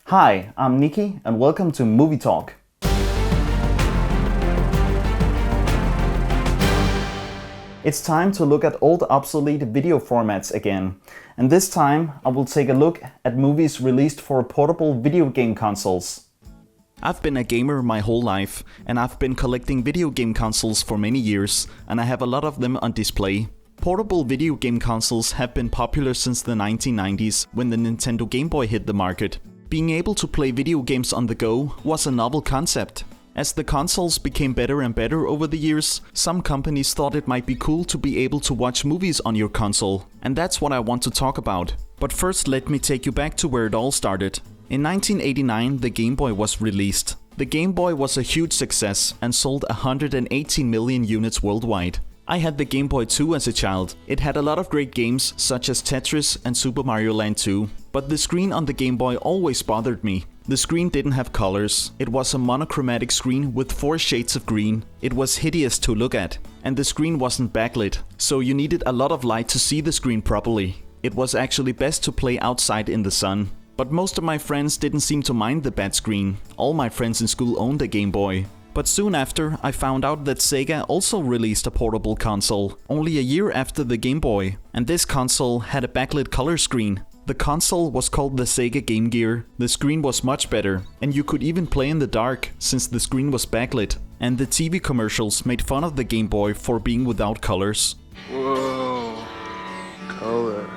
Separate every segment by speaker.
Speaker 1: Hi, I'm Nikki and welcome to Movie Talk. It's time to look at old obsolete video formats again. And this time I will take a look at movies released for portable video game consoles. I've been a gamer my whole life, and I've been collecting video game consoles for many years, and I have a lot of them on display. Portable video game consoles have been popular since the 1990s, when the Nintendo Game Boy hit the market. Being able to play video games on the go was a novel concept. As the consoles became better and better over the years, some companies thought it might be cool to be able to watch movies on your console, and that's what I want to talk about. But first, let me take you back to where it all started. In 1989, the Game Boy was released. The Game Boy was a huge success and sold 118 million units worldwide. I had the Game Boy 2 as a child. It had a lot of great games such as Tetris and Super Mario Land 2. But the screen on the Game Boy always bothered me. The screen didn't have colors. It was a monochromatic screen with 4 shades of green. It was hideous to look at. And the screen wasn't backlit, so you needed a lot of light to see the screen properly. It was actually best to play outside in the sun. But most of my friends didn't seem to mind the bad screen. All my friends in school owned a Game Boy. But soon after, I found out that Sega also released a portable console, only a year after the Game Boy, and this console had a backlit color screen. The console was called the Sega Game Gear. The screen was much better, and you could even play in the dark since the screen was backlit, and the TV commercials made fun of the Game Boy for being without colors.
Speaker 2: Whoa, color.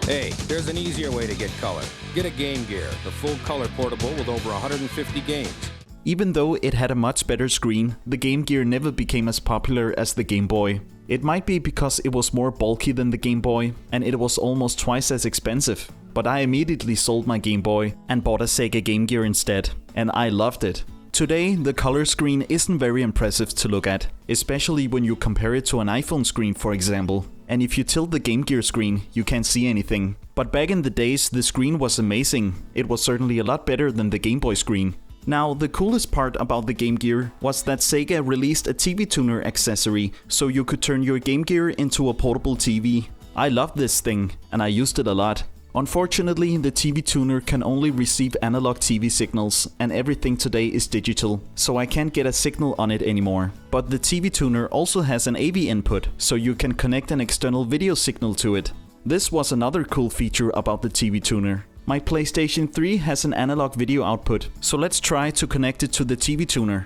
Speaker 3: Hey, there's an easier way to get color. Get a Game Gear, the full color portable with over 150 games.
Speaker 1: Even though it had a much better screen, the Game Gear never became as popular as the Game Boy. It might be because it was more bulky than the Game Boy, and it was almost twice as expensive. But I immediately sold my Game Boy and bought a Sega Game Gear instead, and I loved it. Today, the color screen isn't very impressive to look at, especially when you compare it to an iPhone screen, for example. And if you tilt the Game Gear screen, you can't see anything. But back in the days, the screen was amazing. It was certainly a lot better than the Game Boy screen. Now, the coolest part about the Game Gear was that Sega released a TV tuner accessory, so you could turn your Game Gear into a portable TV. I loved this thing, and I used it a lot. Unfortunately, the TV tuner can only receive analog TV signals, and everything today is digital, so I can't get a signal on it anymore. But the TV tuner also has an AV input, so you can connect an external video signal to it. This was another cool feature about the TV tuner. My PlayStation 3 has an analog video output, so let's try to connect it to the TV tuner.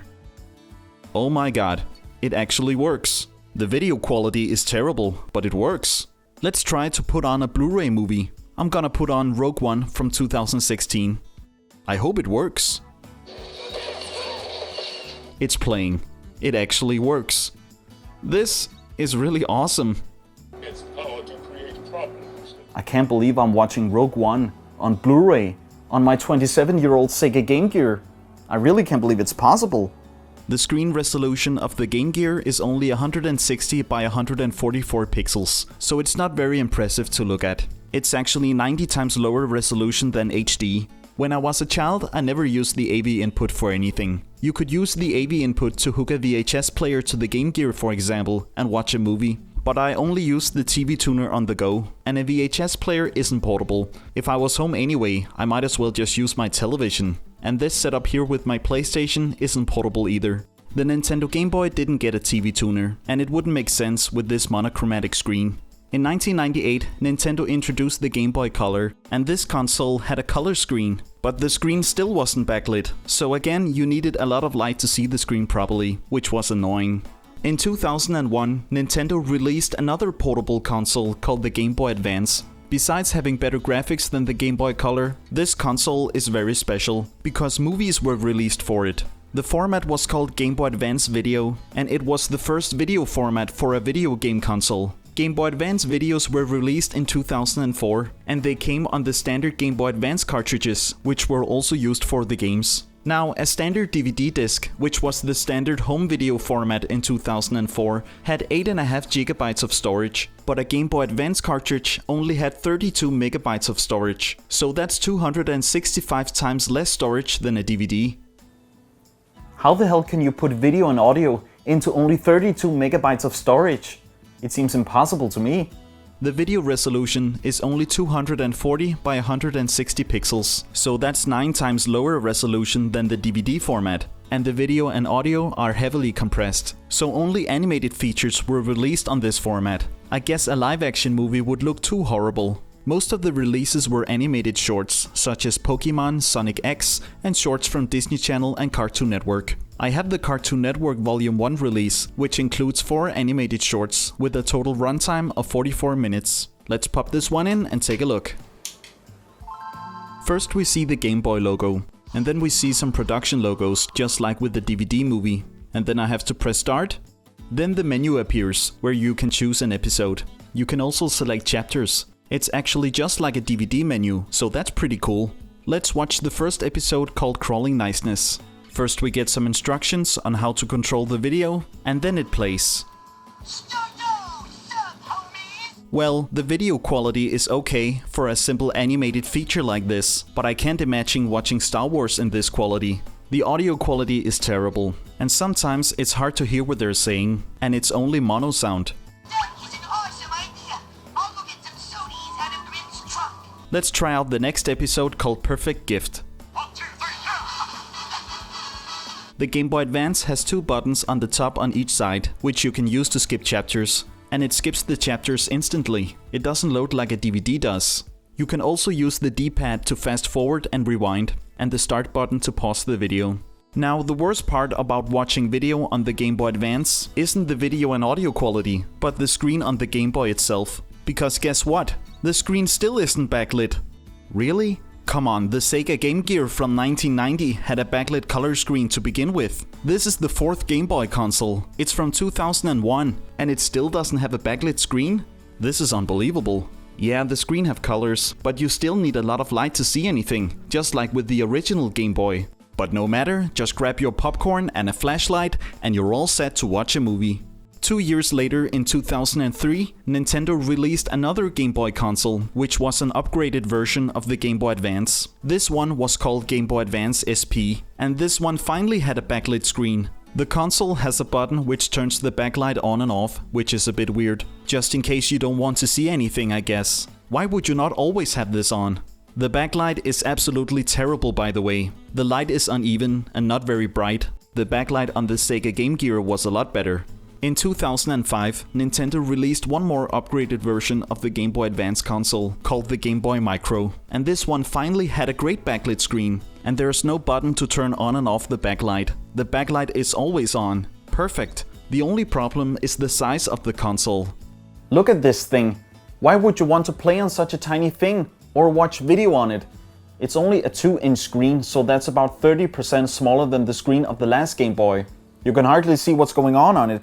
Speaker 1: Oh my god, it actually works. The video quality is terrible, but it works. Let's try to put on a Blu-ray movie. I'm gonna put on Rogue One from 2016. I hope it works. It's playing. It actually works. This is really awesome.
Speaker 4: Its power to create problems.
Speaker 1: I can't believe I'm watching Rogue One on Blu-ray on my 27-year-old Sega Game Gear. I really can't believe it's possible. The screen resolution of the Game Gear is only 160 by 144 pixels, so it's not very impressive to look at. It's actually 90 times lower resolution than HD. When I was a child, I never used the AV input for anything. You could use the AV input to hook a VHS player to the Game Gear, for example, and watch a movie. But I only used the TV tuner on the go, and a VHS player isn't portable. If I was home anyway, I might as well just use my television. And this setup here with my PlayStation isn't portable either. The Nintendo Game Boy didn't get a TV tuner, and it wouldn't make sense with this monochromatic screen. In 1998, Nintendo introduced the Game Boy Color, and this console had a color screen. But the screen still wasn't backlit, so again you needed a lot of light to see the screen properly, which was annoying. In 2001, Nintendo released another portable console called the Game Boy Advance. Besides having better graphics than the Game Boy Color, this console is very special, because movies were released for it. The format was called Game Boy Advance Video, and it was the first video format for a video game console. Game Boy Advance videos were released in 2004, and they came on the standard Game Boy Advance cartridges, which were also used for the games. Now, a standard DVD disc, which was the standard home video format in 2004, had 8.5 GB of storage, but a Game Boy Advance cartridge only had 32 MB of storage, so that's 265 times less storage than a DVD. How the hell can you put video and audio into only 32 MB of storage? It seems impossible to me. The video resolution is only 240 by 160 pixels, so that's 9 times lower resolution than the DVD format. And the video and audio are heavily compressed, so only animated features were released on this format. I guess a live-action movie would look too horrible. Most of the releases were animated shorts, such as Pokemon, Sonic X, and shorts from Disney Channel and Cartoon Network. I have the Cartoon Network Volume 1 release, which includes 4 animated shorts with a total runtime of 44 minutes. Let's pop this one in and take a look. First we see the Game Boy logo, and then we see some production logos, just like with the DVD movie. And then I have to press start. Then the menu appears, where you can choose an episode. You can also select chapters. It's actually just like a DVD menu, so that's pretty cool. Let's watch the first episode called Crawling Niceness. First we get some instructions on how to control the video, and then it plays. Well, the video quality is okay for a simple animated feature like this, but I can't imagine watching Star Wars in this quality. The audio quality is terrible, and sometimes it's hard to hear what they're saying, and it's only mono sound. Let's try out the next episode called Perfect Gift. The Game Boy Advance has 2 buttons on the top on each side, which you can use to skip chapters. And it skips the chapters instantly. It doesn't load like a DVD does. You can also use the D-pad to fast forward and rewind, and the start button to pause the video. Now, the worst part about watching video on the Game Boy Advance isn't the video and audio quality, but the screen on the Game Boy itself. Because guess what? The screen still isn't backlit. Really? Come on, the Sega Game Gear from 1990 had a backlit color screen to begin with. This is the 4th Game Boy console. It's from 2001, and it still doesn't have a backlit screen? This is unbelievable. Yeah, the screen have colors, but you still need a lot of light to see anything, just like with the original Game Boy. But no matter, just grab your popcorn and a flashlight, and you're all set to watch a movie. 2 years later, in 2003, Nintendo released another Game Boy console, which was an upgraded version of the Game Boy Advance. This one was called Game Boy Advance SP, and this one finally had a backlit screen. The console has a button which turns the backlight on and off, which is a bit weird. Just in case you don't want to see anything, I guess. Why would you not always have this on? The backlight is absolutely terrible, by the way. The light is uneven and not very bright. The backlight on the Sega Game Gear was a lot better. In 2005, Nintendo released one more upgraded version of the Game Boy Advance console, called the Game Boy Micro. And this one finally had a great backlit screen. And there's no button to turn on and off the backlight. The backlight is always on. Perfect. The only problem is the size of the console.
Speaker 2: Look at this thing. Why would you want to play on such a tiny thing? Or watch video on it? It's only a 2-inch screen, so that's about 30% smaller than the screen of the last Game Boy. You can hardly see what's going on it.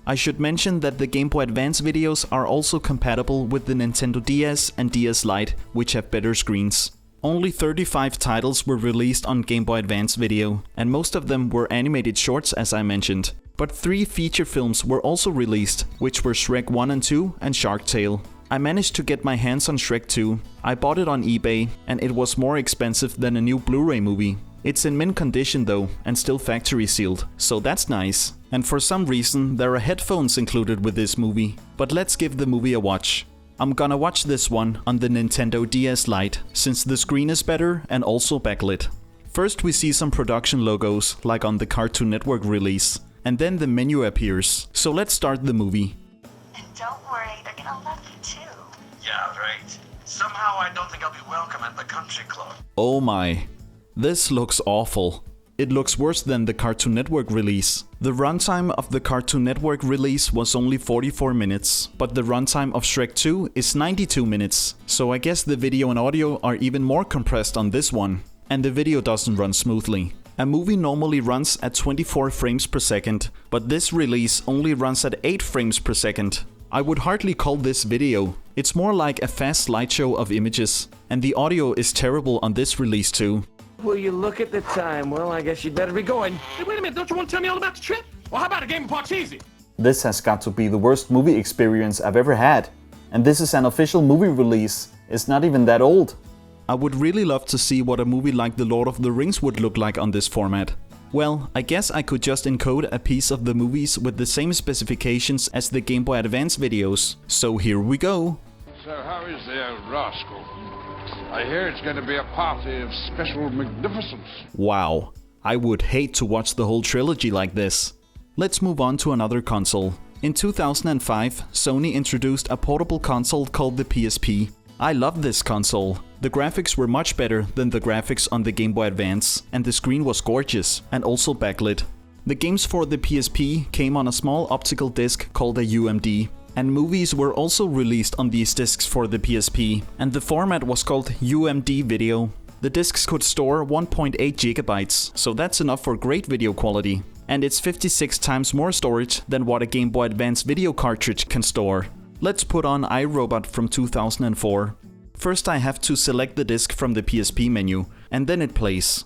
Speaker 1: I should mention that the Game Boy Advance videos are also compatible with the Nintendo DS and DS Lite, which have better screens. Only 35 titles were released on Game Boy Advance Video, and most of them were animated shorts, as I mentioned. But 3 feature films were also released, which were Shrek 1 and 2 and Shark Tale. I managed to get my hands on Shrek 2. I bought it on eBay, and it was more expensive than a new Blu-ray movie. It's in mint condition though, and still factory sealed, so that's nice. And for some reason, there are headphones included with this movie. But let's give the movie a watch. I'm gonna watch this one on the Nintendo DS Lite, since the screen is better and also backlit. First we see some production logos, like on the Cartoon Network release. And then the menu appears. So let's start the movie.
Speaker 5: And don't worry, they're gonna love you too.
Speaker 6: Yeah, right. Somehow I don't think I'll be welcome at the country club.
Speaker 1: Oh my. This looks awful. It looks worse than the Cartoon Network release. The runtime of the Cartoon Network release was only 44 minutes, but the runtime of Shrek 2 is 92 minutes. So I guess the video and audio are even more compressed on this one. And the video doesn't run smoothly. A movie normally runs at 24 frames per second, but this release only runs at 8 frames per second. I would hardly call this video. It's more like a fast slideshow of images. And the audio is terrible on this release too.
Speaker 7: Will you look at the time? Well, I guess you'd better be going.
Speaker 8: Hey, wait a minute, don't you want to tell me all about the trip? Well, how about a game of Parcheesi?
Speaker 2: This has got to be the worst movie experience I've ever had. And this is an official movie release. It's not even that old.
Speaker 1: I would really love to see what a movie like The Lord of the Rings would look like on this format. Well, I guess I could just encode a piece of the movies with the same specifications as the Game Boy Advance videos. So here we go.
Speaker 9: So how is the old rascal? I hear it's going to be a party of special magnificence.
Speaker 1: Wow, I would hate to watch the whole trilogy like this. Let's move on to another console. In 2005, Sony introduced a portable console called the PSP. I love this console. The graphics were much better than the graphics on the Game Boy Advance, and the screen was gorgeous and also backlit. The games for the PSP came on a small optical disc called a UMD, and movies were also released on these discs for the PSP, and the format was called UMD Video. The discs could store 1.8 gigabytes, so that's enough for great video quality. And it's 56 times more storage than what a Game Boy Advance video cartridge can store. Let's put on iRobot from 2004. First I have to select the disc from the PSP menu, and then it plays.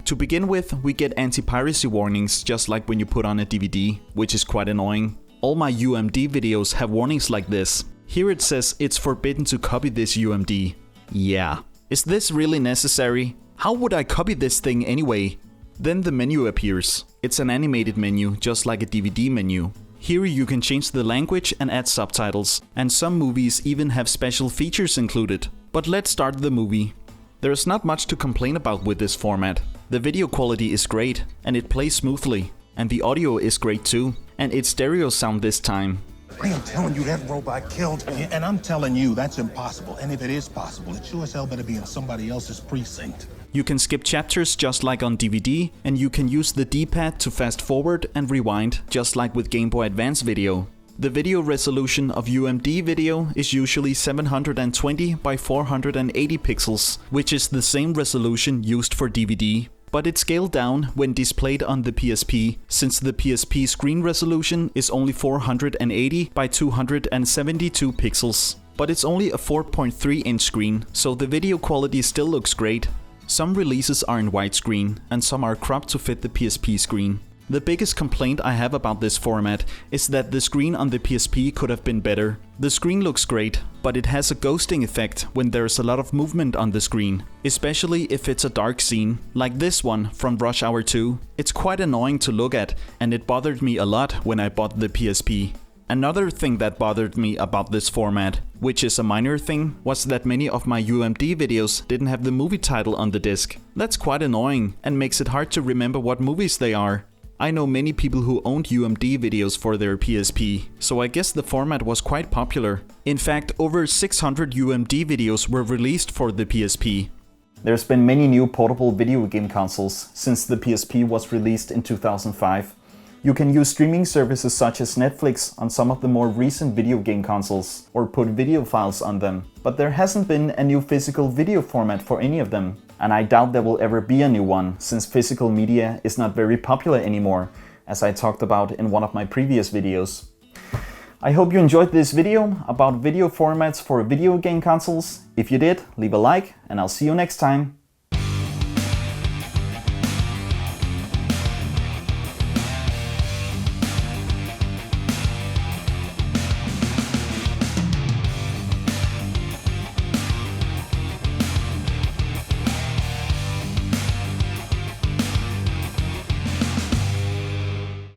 Speaker 1: To begin with, we get anti-piracy warnings just like when you put on a DVD, which is quite annoying. All my UMD videos have warnings like this. Here it says it's forbidden to copy this UMD. Yeah. Is this really necessary? How would I copy this thing anyway? Then the menu appears. It's an animated menu, just like a DVD menu. Here you can change the language and add subtitles, and some movies even have special features included. But let's start the movie. There's not much to complain about with this format. The video quality is great, and it plays smoothly. And the audio is great too, and it's stereo sound this time.
Speaker 10: I am telling you that robot killed me, and I'm telling you that's impossible. And if it is possible, it sure as hell better be in somebody else's precinct.
Speaker 1: You can skip chapters just like on DVD, and you can use the D-pad to fast forward and rewind, just like with Game Boy Advance Video. The video resolution of UMD Video is usually 720 by 480 pixels, which is the same resolution used for DVD. But it's scaled down when displayed on the PSP, since the PSP screen resolution is only 480 by 272 pixels. But it's only a 4.3 inch screen, so the video quality still looks great. Some releases are in widescreen, and some are cropped to fit the PSP screen. The biggest complaint I have about this format is that the screen on the PSP could have been better. The screen looks great, but it has a ghosting effect when there's a lot of movement on the screen, especially if it's a dark scene, like this one from Rush Hour 2. It's quite annoying to look at, and it bothered me a lot when I bought the PSP. Another thing that bothered me about this format, which is a minor thing, was that many of my UMD videos didn't have the movie title on the disc. That's quite annoying, and makes it hard to remember what movies they are. I know many people who owned UMD videos for their PSP, so I guess the format was quite popular. In fact, over 600 UMD videos were released for the PSP.
Speaker 2: There's been many new portable video game consoles since the PSP was released in 2005. You can use streaming services such as Netflix on some of the more recent video game consoles, or put video files on them. But there hasn't been a new physical video format for any of them. And I doubt there will ever be a new one, since physical media is not very popular anymore, as I talked about in one of my previous videos. I hope you enjoyed this video about video formats for video game consoles. If you did, leave a like, and I'll see you next time.